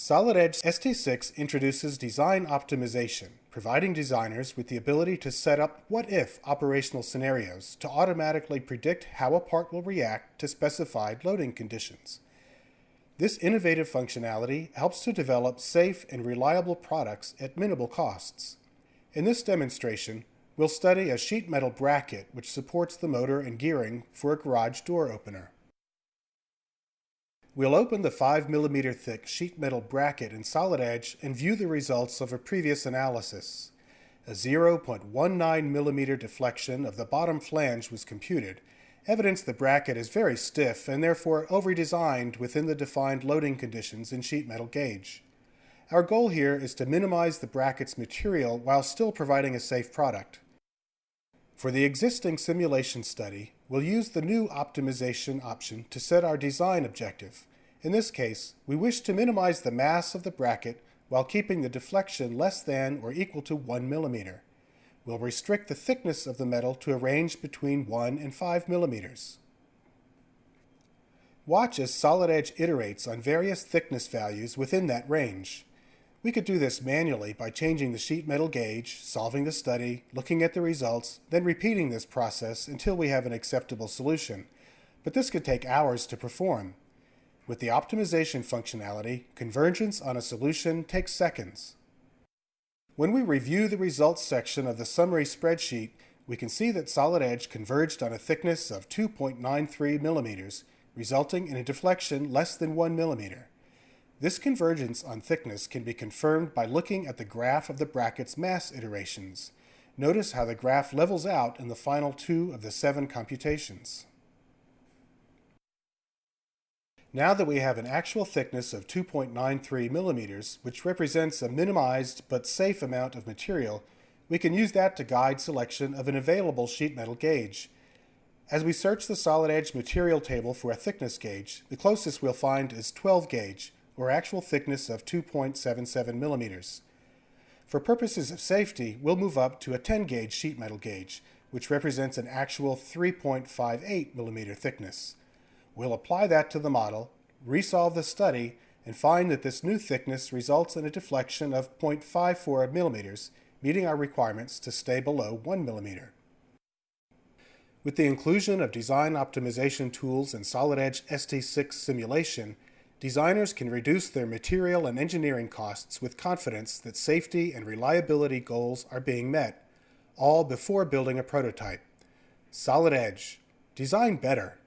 Solid Edge ST6 introduces design optimization, providing designers with the ability to set up what-if operational scenarios to automatically predict how a part will react to specified loading conditions. This innovative functionality helps to develop safe and reliable products at minimal costs. In this demonstration, we'll study a sheet metal bracket which supports the motor and gearing for a garage door opener. We'll open the 5mm thick sheet metal bracket in Solid Edge and view the results of a previous analysis. A 0.19mm deflection of the bottom flange was computed, evidence the bracket is very stiff and therefore over-designed within the defined loading conditions in sheet metal gauge. Our goal here is to minimize the bracket's material while still providing a safe product. For the existing simulation study, we'll use the new optimization option to set our design objective. In this case, we wish to minimize the mass of the bracket while keeping the deflection less than or equal to 1 mm. We'll restrict the thickness of the metal to a range between 1 and 5 mm. Watch as Solid Edge iterates on various thickness values within that range. We could do this manually by changing the sheet metal gauge, solving the study, looking at the results, then repeating this process until we have an acceptable solution. But this could take hours to perform. With the optimization functionality, convergence on a solution takes seconds. When we review the results section of the summary spreadsheet, we can see that Solid Edge converged on a thickness of 2.93 mm, resulting in a deflection less than 1 mm. This convergence on thickness can be confirmed by looking at the graph of the bracket's mass iterations. Notice how the graph levels out in the final 2 of the 7 computations. Now that we have an actual thickness of 2.93 millimeters, which represents a minimized but safe amount of material, we can use that to guide selection of an available sheet metal gauge. As we search the Solid Edge material table for a thickness gauge, the closest we'll find is 12 gauge, or actual thickness of 2.77 millimeters. For purposes of safety, we'll move up to a 10 gauge sheet metal gauge, which represents an actual 3.58 millimeter thickness. We'll apply that to the model, resolve the study, and find that this new thickness results in a deflection of 0.54 millimeters, meeting our requirements to stay below 1 millimeter. With the inclusion of design optimization tools in Solid Edge ST6 simulation, designers can reduce their material and engineering costs with confidence that safety and reliability goals are being met, all before building a prototype. Solid Edge. Design better.